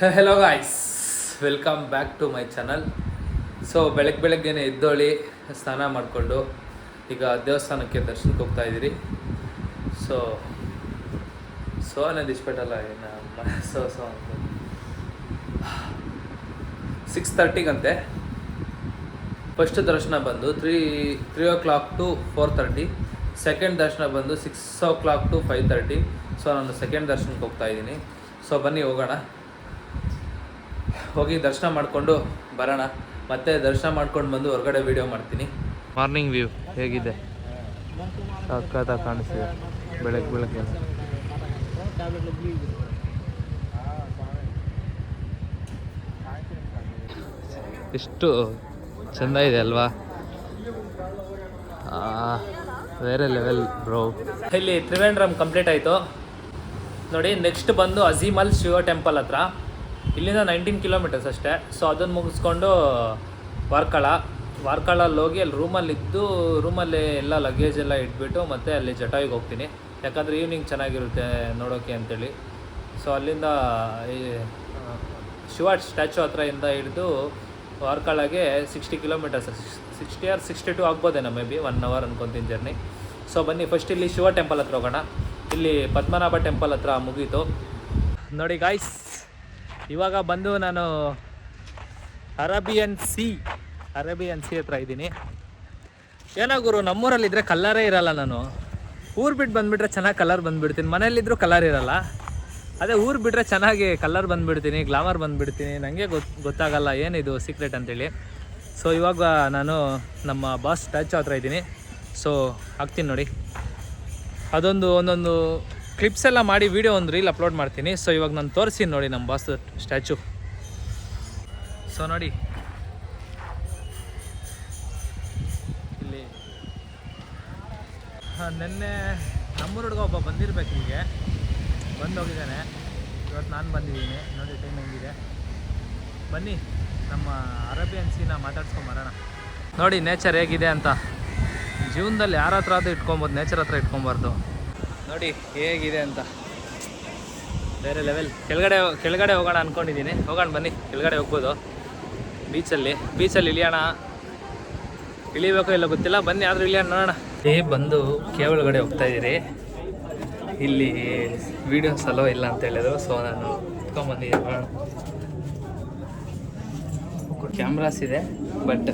Hello guys, welcome back to my channel. So ಬೆಳಗ್ಗೆನೆ ಎದ್ದೋಳಿ ಸ್ನಾನ ಮಾಡಿಕೊಂಡು ಈಗ ದೇವಸ್ಥಾನಕ್ಕೆ ದರ್ಶನಕ್ಕೆ ಹೋಗ್ತಾ ಇದ್ದೀರಿ. ಸೊ ಅನ್ನೋದು ಇಷ್ಟಪಟ್ಟಲ್ಲ ಏನು ಸೊ 6:30ಗಂತೆ ಫಸ್ಟ್ ದರ್ಶನ ಬಂದು 3 o'clock to 4:30, ಸೆಕೆಂಡ್ ದರ್ಶನ ಬಂದು 6 o'clock to 5:30. ಸೊ ನಾನು ಸೆಕೆಂಡ್ ದರ್ಶನಕ್ಕೆ ಹೋಗ್ತಾ ಇದ್ದೀನಿ. ಸೊ ಬನ್ನಿ ಹೋಗೋಣ, ಹೋಗಿ ದರ್ಶನ ಮಾಡಿಕೊಂಡು ಬರೋಣ. ಮತ್ತೆ ದರ್ಶನ ಮಾಡ್ಕೊಂಡು ಬಂದು ಹೊರಗಡೆ ವಿಡಿಯೋ ಮಾಡ್ತೀನಿ. ಮಾರ್ನಿಂಗ್ ವ್ಯೂ ಹೇಗಿದೆ, ಸಕ್ಕತ್ತಾಗಿ ಕಾಣಿಸ್ತಿದೆ ಬೆಳಗ್ಗೆ. ಎಷ್ಟು ಚೆಂದ ಇದೆ ಅಲ್ವಾ, ಬೇರೆ ಲೆವೆಲ್ ಬ್ರೋ. ಇಲ್ಲಿ ತ್ರಿವೇಂದ್ರಂ ಕಂಪ್ಲೀಟ್ ಆಯಿತು ನೋಡಿ. ನೆಕ್ಸ್ಟ್ ಬಂದು ಅಜೀಮಲ್ ಶಿವ ಟೆಂಪಲ್ ಹತ್ರ, ಇಲ್ಲಿಂದ 19 kilometers ಅಷ್ಟೇ. ಸೊ ಅದನ್ನು ಮುಗಿಸ್ಕೊಂಡು ವಾರ್ಕಳಲ್ಲಿ ಹೋಗಿ ಅಲ್ಲಿ ರೂಮಲ್ಲಿ ಎಲ್ಲ ಲಗೇಜ್ ಎಲ್ಲ ಇಟ್ಬಿಟ್ಟು ಮತ್ತೆ ಅಲ್ಲಿ ಜಟಾಯಿಗೆ ಹೋಗ್ತೀನಿ. ಯಾಕಂದರೆ ಈವ್ನಿಂಗ್ ಚೆನ್ನಾಗಿರುತ್ತೆ ನೋಡೋಕ್ಕೆ ಅಂತೇಳಿ. ಸೊ ಅಲ್ಲಿಂದ ಶಿವ ಸ್ಟ್ಯಾಚು ಹತ್ರದಿಂದ ಹಿಡಿದು ವಾರ್ಕಳಗೆ 60 kilometers, 60 or 62 ಆಗ್ಬೋದೇನೋ, ಮೇ ಬಿ 1 hour ಅನ್ಕೊತೀನಿ ಜರ್ನಿ. ಸೊ ಬನ್ನಿ ಫಸ್ಟ್ ಇಲ್ಲಿ ಶಿವ ಟೆಂಪಲ್ ಹತ್ರ ಹೋಗೋಣ. ಇಲ್ಲಿ ಪದ್ಮನಾಭ ಟೆಂಪಲ್ ಹತ್ರ ಮುಗೀತು ನೋಡಿ ಗಾಯ್ಸ್. ಇವಾಗ ಬಂದು ನಾನು ಅರೇಬಿಯನ್ ಸಿ ಹತ್ರ ಇದ್ದೀನಿ. ಏನೋ ಗುರು, ನಮ್ಮೂರಲ್ಲಿದ್ದರೆ ಕಲರೇ ಇರಲ್ಲ. ನಾನು ಊರು ಬಿಟ್ಟು ಬಂದುಬಿಟ್ರೆ ಚೆನ್ನಾಗಿ ಕಲರ್ ಬಂದುಬಿಡ್ತೀನಿ, ಮನೇಲಿದ್ದರೂ ಕಲರ್ ಇರಲ್ಲ. ಅದೇ ಊರು ಬಿಟ್ಟರೆ ಚೆನ್ನಾಗಿ ಕಲರ್ ಬಂದುಬಿಡ್ತೀನಿ, ಗ್ಲಾಮರ್ ಬಂದುಬಿಡ್ತೀನಿ. ನನಗೆ ಗೊತ್ತಾಗಲ್ಲ ಏನಿದು ಸೀಕ್ರೆಟ್ ಅಂತೇಳಿ. ಸೊ ಇವಾಗ ನಾನು ನಮ್ಮ ಬಾಸ್ ಸ್ಟ್ಯಾಚು ಹತ್ರ ಇದ್ದೀನಿ. ಸೊ ಹಾಕ್ತೀನಿ ನೋಡಿ, ಒಂದೊಂದು ಕ್ಲಿಪ್ಸ್ ಎಲ್ಲ ಮಾಡಿ ವಿಡಿಯೋ ಒಂದು ರೀಲ್ ಅಪ್ಲೋಡ್ ಮಾಡ್ತೀನಿ. ಸೊ ಇವಾಗ ನಾನು ತೋರಿಸ್ತೀನಿ ನೋಡಿ ನಮ್ಮ ಬಾಸ್ ಸ್ಟ್ಯಾಚು. ಸೊ ನೋಡಿ ಇಲ್ಲಿ ನಿನ್ನೆ ನಮ್ಮೂರ ಹುಡುಗ ಒಬ್ಬ ಬಂದಿರಬೇಕು, ಹೀಗೆ ಬಂದು ಹೋಗಿದ್ದಾನೆ. ಇವತ್ತು ನಾನು ಬಂದಿದ್ದೀನಿ ನೋಡಿ, ಟೈಮ್ ಹೆಂಗಿದೆ. ಬನ್ನಿ ನಮ್ಮ ಅರೇಬಿಯನ್ ಸೀನ ಮಾತಾಡ್ಸ್ಕೊಂಬರೋಣ. ನೋಡಿ ನೇಚರ್ ಹೇಗಿದೆ ಅಂತ. ಜೀವನದಲ್ಲಿ ಯಾರ ಹತ್ರ ಅದು ಇಟ್ಕೊಬೋದು, ನೇಚರ್ ಹತ್ರ ಇಟ್ಕೊಬಾರ್ದು. ನೋಡಿ ಹೇಗಿದೆ ಅಂತ, ಬೇರೆ ಲೆವೆಲ್. ಕೆಳಗಡೆ ಹೋಗೋಣ ಅಂದ್ಕೊಂಡಿದ್ದೀನಿ. ಹೋಗೋಣ ಬನ್ನಿ, ಕೆಳಗಡೆ ಹೋಗ್ಬೋದು. ಬೀಚಲ್ಲಿ ಇಳಿಬೇಕೋ ಇಲ್ಲ ಗೊತ್ತಿಲ್ಲ, ಬನ್ನಿ ಆದರೂ ಇಳಿಯೋಣ ನೋಡೋಣ. ಬಂದು ಕೆಳಗಡೆ ಹೋಗ್ತಾ ಇದ್ದೀರಿ. ಇಲ್ಲಿ ವೀಡಿಯೋಸ್ ಅಲೋ ಇಲ್ಲ ಅಂತ ಹೇಳಿದ್ರು. ಸೊ ನಾನು ಇಟ್ಕೊಂಬಂದಿದ್ದೀನಿ ನೋಡೋಣ. ಕ್ಯಾಮ್ರಾಸ್ ಇದೆ, ಬಟ್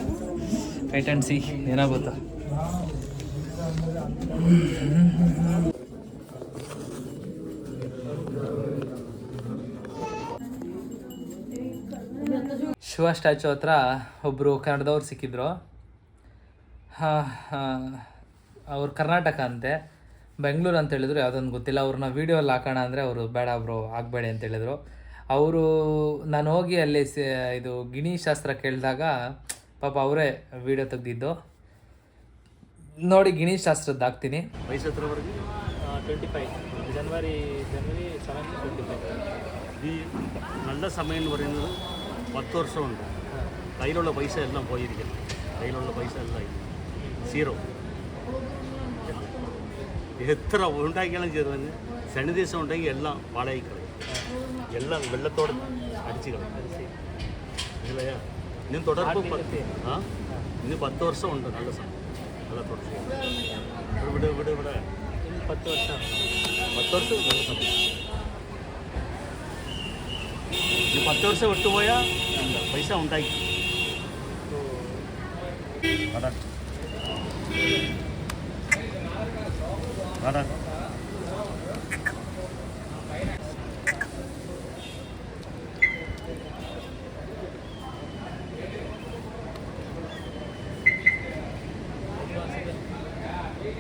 ವೇಟ್ ಆ್ಯಂಡ್ ಸಿ ಏನಾಗುತ್ತಾ. ಶಿವ ಸ್ಟ್ಯಾಚು ಹತ್ರ ಒಬ್ಬರು ಕನ್ನಡದವ್ರು ಸಿಕ್ಕಿದ್ರು. ಅವ್ರು ಕರ್ನಾಟಕ ಅಂತೆ, ಬೆಂಗಳೂರು ಅಂತ ಹೇಳಿದ್ರು, ಯಾವುದೊಂದು ಗೊತ್ತಿಲ್ಲ. ಅವ್ರನ್ನ ವೀಡಿಯೋಲ್ಲಿ ಹಾಕೋಣ ಅಂದರೆ ಅವರು ಬೇಡ ಬ್ರೋ ಆಗಬೇಡಿ ಅಂತ ಹೇಳಿದರು. ನಾನು ಹೋಗಿ ಅಲ್ಲಿ ಇದು ಗಿಣಿ ಶಾಸ್ತ್ರ ಕೇಳಿದಾಗ ಪಾಪ ಅವರೇ ವೀಡಿಯೋ ತೆಗೆದಿದ್ದು ನೋಡಿ. ಗಿಣಿ ಶಾಸ್ತ್ರದ್ದು ಹಾಕ್ತೀನಿ. ವಯಸ್ಸು ಎತ್ರವರೆಗೆ 25 ಜನವರಿ 7 25. ഈ നല്ല സമയം എന്ന് പറയുന്നത് 10 വർഷമുണ്ട്. കയ്യിലുള്ള പൈസ എല്ലാം പോയിരിക്കണം. കയ്യിലുള്ള പൈസ എല്ലാം സീറോ. എത്ര ഉണ്ടാക്കിയാലും ചെയ്തതിന് ശനി ദിവസം ഉണ്ടെങ്കിൽ എല്ലാം വാടകയ്ക്ക് കളയും, എല്ലാം വെള്ളത്തോടെ അടിച്ച് കളയും. മനസ്സിലായാ? ഇനി തുടർപ്പ് ഇനി 10 വർഷമുണ്ട്. നല്ല സമയം, നല്ല തുടർച്ച. ഇവിടെ 10 ವರ್ಷ 10 വർഷം നല്ല സമയം. ഈ 10 വർഷം വിട്ടുപോയാൽ പൈസ ഉണ്ടാക്കി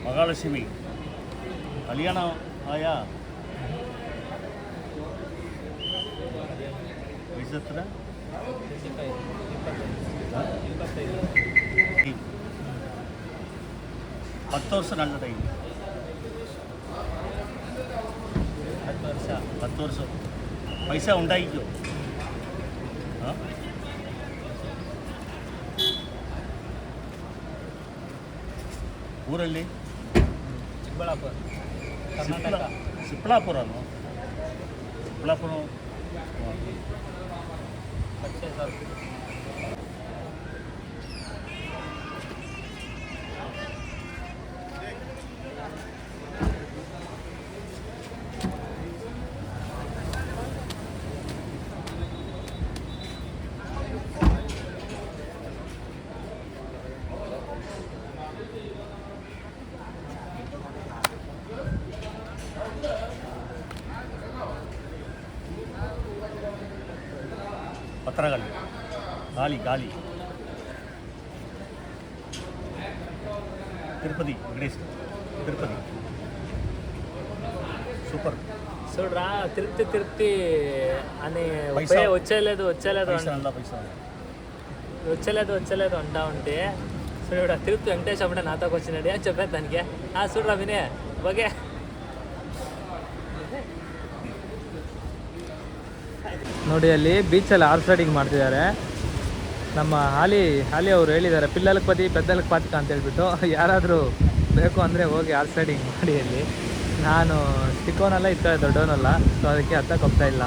മഹാലക്ഷ്മി കല്യാണം ആയാ ವಯಸ್ಸು ಹತ್ರ 10 ವರ್ಷ നല്ല ടൈം. 10 ವರ್ಷ പൈസ ഉണ്ടായിക്കോ. ಊರಲ್ಲಿ ಚಿಕ್ಕಬಳ್ಳಾಪುರ, ಚಿಕ್ಕಬಳ್ಳಾಪುರನೋ ಚಿಕ್ಕಬಳ್ಳಾಪುರ ಪತ್ರಗಳು ಗಾಳಿ ಗಾಳಿ తిరుపతి వెంకటేష్ తిరుపతి సూపర్ చూడరా తిరుపతి అని పైసా. వచ్చేలేదు వచ్చేలేదు అంటా ఉంటే చూడ తిరుపతి వెంకటేష్ అప్పుడే నాతో వచ్చినాడు అని చెప్పాను దానికి చూడరా వినే ఓకే ನೋಡಿ ಅಲ್ಲಿ ಬೀಚಲ್ಲಿ ಹಾರ್ಸ್ ರೈಡಿಂಗ್ ಮಾಡ್ತಿದ್ದಾರೆ. ನಮ್ಮ ಹಾಲಿ ಅವರು ಹೇಳಿದ್ದಾರೆ ಪಿಲ್ಲలకు ಪದಿ ಪೆದ್ದలకు ಪಾತಿಕ ಅಂತ ಹೇಳ್ಬಿಟ್ಟು ಯಾರಾದರೂ ಬೇಕು ಅಂದರೆ ಹೋಗಿ ಹಾರ್ಸ್ ರೈಡಿಂಗ್ ಮಾಡಿ ಅಲ್ಲಿ. ನಾನು ಚಿಕ್ಕವನಲ್ಲ ಈ ಕಡೆ ದೊಡ್ಡವನಲ್ಲ, ಸೊ ಅದಕ್ಕೆ ಹತ್ತಕ್ಕೆ ಹೋಗ್ತಾ ಇಲ್ಲ.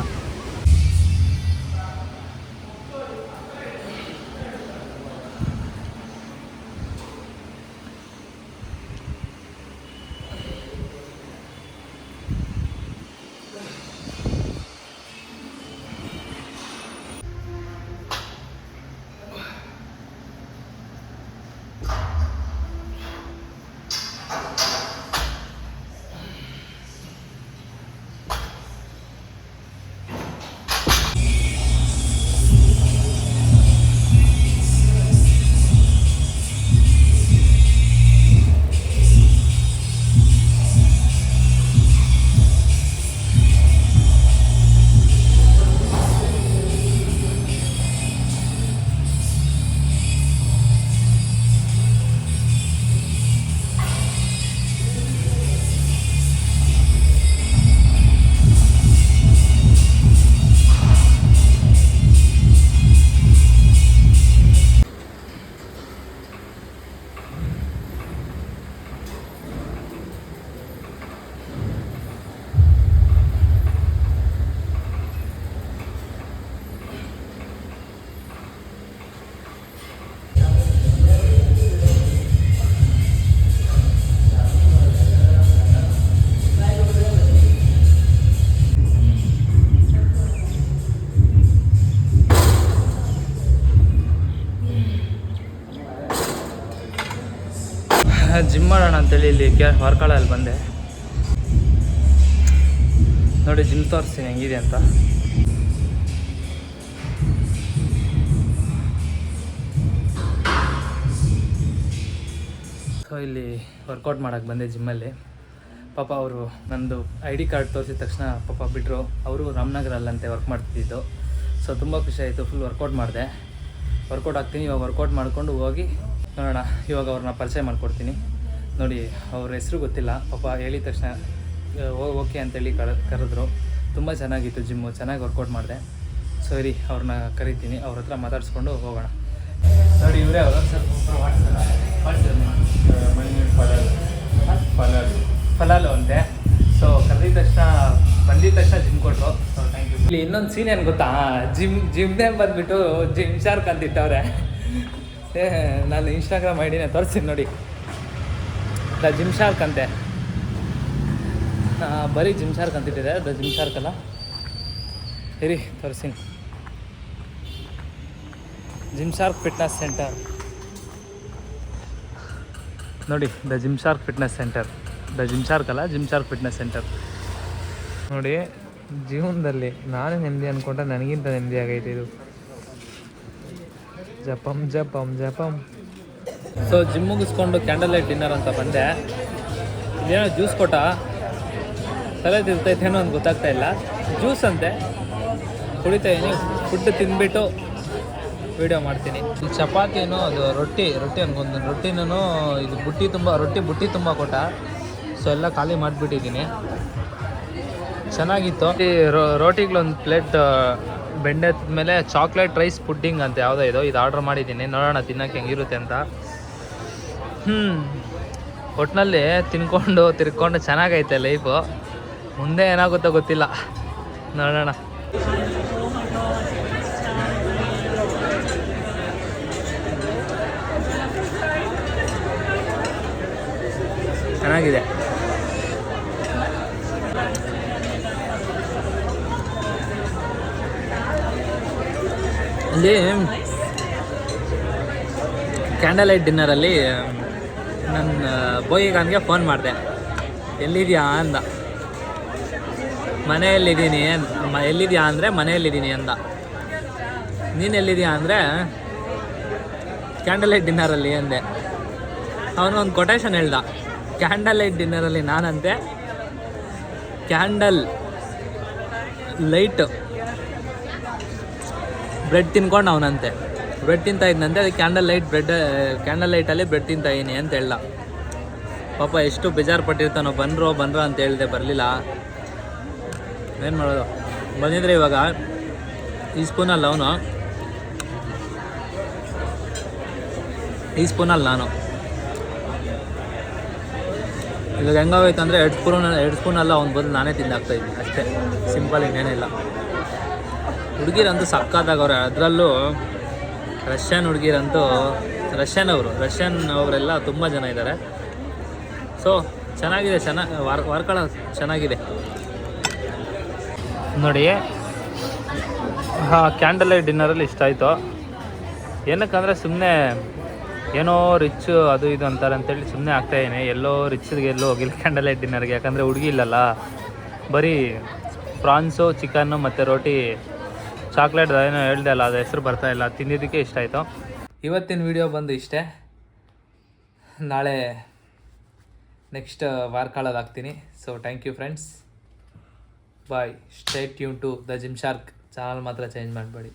ಜಿಮ್ ಮಾಡೋಣ ಅಂತೇಳಿ ಇಲ್ಲಿ ವರ್ಕಾಳಲ್ಲಿ ಬಂದೆ. ನೋಡಿ ಜಿಮ್ ತೋರಿಸ್ತೀನಿ ಹೆಂಗಿದೆ ಅಂತ. ಸೊ ಇಲ್ಲಿ ವರ್ಕೌಟ್ ಮಾಡೋಕ್ಕೆ ಬಂದೆ ಜಿಮ್ಮಲ್ಲಿ. ಪಾಪ ಅವರು ನಂದು ID ಕಾರ್ಡ್ ತೋರಿಸಿದ ತಕ್ಷಣ ಪಾಪ ಬಿಟ್ಟರು. ಅವರು ರಾಮನಗರಲ್ಲಂತೆ ವರ್ಕ್ ಮಾಡ್ತಿದ್ದು. ಸೊ ತುಂಬ ಖುಷಿ ಆಯಿತು. ಫುಲ್ ವರ್ಕೌಟ್ ಮಾಡಿದೆ. ವರ್ಕೌಟ್ ಆಗ್ತೀನಿ. ಇವಾಗ ವರ್ಕೌಟ್ ಮಾಡಿಕೊಂಡು ಹೋಗಿ ನೋಡೋಣ. ಇವಾಗ ಅವ್ರನ್ನ ಪರಿಚಯ ಮಾಡಿಕೊಡ್ತೀನಿ. ನೋಡಿ ಅವ್ರ ಹೆಸರು ಗೊತ್ತಿಲ್ಲ, ಪಾಪ ಹೇಳಿದ ತಕ್ಷಣ ಓಕೆ ಅಂತೇಳಿ ಕರೆದ್ರು. ತುಂಬ ಚೆನ್ನಾಗಿತ್ತು ಜಿಮ್ಮು, ಚೆನ್ನಾಗಿ ವರ್ಕೌಟ್ ಮಾಡಿದೆ. ಸರಿ ಅವ್ರನ್ನ ಕರಿತೀನಿ, ಅವ್ರ ಹತ್ರ ಮಾತಾಡಿಸ್ಕೊಂಡು ಹೋಗೋಣ. ನೋಡಿ ಇವರೇ ಅವರು ಫಲಾಲು ಅಂತೆ. ಸೊ ಕರೆದಿದ ತಕ್ಷಣ ಬಂದಿದ ತಕ್ಷಣ ಜಿಮ್ ಕೊಟ್ಟರು. So thank you. ಇಲ್ಲಿ ಇನ್ನೊಂದು ಸೀನ್ ಏನು ಗೊತ್ತಾ, ಜಿಮ್ನೇ ಬಂದುಬಿಟ್ಟು ಜಿಮ್ ಶಾರ್ಕ್ ಅಂತ ಇಟ್ಟವ್ರೆ. ನಾನು ಇನ್ಸ್ಟಾಗ್ರಾಮ್ ಐಡಿನ ತೋರಿಸ್ತೀನಿ ನೋಡಿ. ದ ಜಿಮ್ ಶಾರ್ಕ್ ಅಂತೆ, ಬರೀ ಜಿಮ್ ಶಾರ್ಕ್ ಅಂತಿಟ್ಟಿದೆ. ದ ಜಿಮ್ ಶಾರ್ಕ್ ಅಲ್ಲ, ಇರಿ ತೋರಿಸ್ತೀನಿ. ಜಿಮ್ ಶಾರ್ಕ್ ಫಿಟ್ನೆಸ್ ಸೆಂಟರ್ ನೋಡಿ. The gym shark fitness centre. The gym shark ಅಲ್ಲ, ಜಿಮ್ ಶಾರ್ಕ್ ಫಿಟ್ನೆಸ್ ಸೆಂಟರ್ ನೋಡಿ. ಜೀವನದಲ್ಲಿ ನಾನೇ ನೆಮ್ಮದಿ ಅಂದ್ಕೊಂಡ್ರೆ ನನಗಿಂತ ನೆಮ್ಮದಿ ಆಗೈತೆ ಇದು. ಜಪಂ ಜಪಂ ಜಪಂ. ಸೊ ಜಿಮ್ ಮುಗಿಸ್ಕೊಂಡು ಕ್ಯಾಂಡಲ್ ಲೈಟ್ ಡಿನ್ನರ್ ಅಂತ ಬಂದೆ. ಇದೇನೋ ಜ್ಯೂಸ್ ಕೊಟ್ಟ, ತಲೆ ತಿರ್ತೈತೇನೋ ಅಂತ ಗೊತ್ತಾಗ್ತಾ ಇಲ್ಲ. ಜ್ಯೂಸ್ ಅಂತೆ ಕುಡಿತಾ ಇದೀನಿ. ಫುಡ್ ತಿಂದ್ಬಿಟ್ಟು ವೀಡಿಯೋ ಮಾಡ್ತೀನಿ. ಈ ಚಪಾತಿನೂ ಅದು ರೊಟ್ಟಿ ಅನ್ಕೊಂಡು ರೊಟ್ಟಿನೂ ಇದು ಬುಟ್ಟಿ ತುಂಬ ಕೊಟ್ಟ. ಸೊ ಎಲ್ಲ ಖಾಲಿ ಮಾಡಿಬಿಟ್ಟಿದ್ದೀನಿ. ಚೆನ್ನಾಗಿತ್ತು. ಈ ರೋಟಿಗಳೊಂದು ಪ್ಲೇಟ್ ಬೆಂಡೆ ಮೇಲೆ ಚಾಕ್ಲೇಟ್ ರೈಸ್ ಪುಡ್ಡಿಂಗ್ ಅಂತ ಯಾವುದೋ ಇದು ಆರ್ಡ್ರ್ ಮಾಡಿದ್ದೀನಿ. ನೋಡೋಣ ತಿನ್ನೋಕ್ಕೆ ಹೆಂಗಿರುತ್ತೆ ಅಂತ. ಒಟ್ಟಿನಲ್ಲಿ ತಿರ್ಕೊಂಡು ಚೆನ್ನಾಗೈತೆ ಲೈಫು. ಮುಂದೆ ಏನಾಗುತ್ತೋ ಗೊತ್ತಿಲ್ಲ, ನೋಡೋಣ. ಇಲ್ಲಿ ಕ್ಯಾಂಡಲ್ ಲೈಟ್ ಡಿನ್ನರಲ್ಲಿ ನನ್ನ ಬೋಯಿಗಾನ್ಗೆ ಫೋನ್ ಮಾಡಿದೆ, ಎಲ್ಲಿದೆಯಾ ಅಂದ. ಮನೆಯಲ್ಲಿದ್ದೀನಿ ಎಲ್ಲಿದೆಯಾ ಅಂದರೆ ಮನೆಯಲ್ಲಿದ್ದೀನಿ ಅಂದ. ನೀನು ಎಲ್ಲಿದೆಯಾ ಅಂದರೆ ಕ್ಯಾಂಡಲ್ ಲೈಟ್ ಡಿನ್ನರಲ್ಲಿ ಅಂದೆ. ಅವನು ಒಂದು ಕೊಟೇಶನ್ ಹೇಳ್ದ, ಕ್ಯಾಂಡಲ್ ಲೈಟ್ ಡಿನ್ನರಲ್ಲಿ ನಾನಂತೆ ಕ್ಯಾಂಡಲ್ ಲೈಟ್ ಬ್ರೆಡ್ ತಿನ್ಕೊಂಡು ಅವನಂತೆ ಬ್ರೆಡ್ ತಿಂತಾ ಇದ್ನಂತೆ. ಅದಕ್ಕೆ ಕ್ಯಾಂಡಲ್ ಲೈಟಲ್ಲಿ ಬ್ರೆಡ್ ತಿಂತಾ ಇದೀನಿ ಅಂತ ಹೇಳ್ದ. ಪಾಪ ಎಷ್ಟು ಬೇಜಾರು ಪಟ್ಟಿರ್ತಾನೋ. ಬಂದ್ರು ಅಂತ ಹೇಳಿದೆ, ಬರಲಿಲ್ಲ. ಏನು ಮಾಡೋದು, ಬಂದಿದ್ರೆ ಇವಾಗ ಈ ಸ್ಪೂನಲ್ಲಿ ನಾನು ಇವಾಗ ಹೆಂಗಾಗೋಯ್ತು ಅಂದರೆ 2 ಸ್ಪೂನಲ್ಲ ಅವ್ನು ಬದಲು ನಾನೇ ತಿಂದಾಗ್ತಾಯಿದ್ದೀನಿ ಅಷ್ಟೇ. ಸಿಂಪಲ್, ಇನ್ನೇನಿಲ್ಲ. ಹುಡುಗಿರಂತೂ ಸಕ್ಕತ್ತಾಗವ್ರೆ. ಅದರಲ್ಲೂ ರಷ್ಯನ್ ಅವರೆಲ್ಲ ತುಂಬ ಜನ ಇದ್ದಾರೆ. ಸೊ ಚೆನ್ನಾಗಿದೆ, ವರ್ಕಳ ಚೆನ್ನಾಗಿದೆ ನೋಡಿ. ಕ್ಯಾಂಡಲ್ ಲೈಟ್ ಡಿನ್ನರಲ್ಲಿ ಇಷ್ಟ ಆಯಿತು. ಏನಕ್ಕಂದರೆ ಸುಮ್ಮನೆ ಏನೋ ರಿಚ್ ಅದು ಇದು ಅಂತಾರೆ ಅಂತೇಳಿ ಸುಮ್ಮನೆ ಆಗ್ತಾಯಿದ್ದೀನಿ. ಎಲ್ಲೋ ರಿಚ್ಗೆ ಎಲ್ಲೋ ಹೋಗಿಲ್ಲ ಕ್ಯಾಂಡಲ್ ಲೈಟ್ ಡಿನ್ನರ್ಗೆ. ಯಾಕಂದರೆ ಹುಡುಗಿ ಇಲ್ಲಲ್ಲ, ಬರೀ ಪ್ರಾನ್ಸು, ಚಿಕನ್ನು ಮತ್ತು ರೋಟಿ, ಚಾಕ್ಲೇಟ್ ಏನೋ ಹೇಳ್ದೆ ಅಲ್ಲ, ಅದು ಹೆಸರು ಬರ್ತಾಯಿಲ್ಲ. ತಿಂದಿದ್ದಕ್ಕೆ ಇಷ್ಟ ಆಯಿತು. ಇವತ್ತಿನ ವಿಡಿಯೋ ಬಂದು ಇಷ್ಟೇ. ನಾಳೆ ನೆಕ್ಸ್ಟ್ ವಾರ್ಕಾಳಲ್ಲಿ ಹಾಕ್ತೀನಿ. So thank you friends, bye. Stay tuned to the gym shark channel ಮಾತ್ರ ಚೇಂಜ್ ಮಾಡಬೇಡಿ.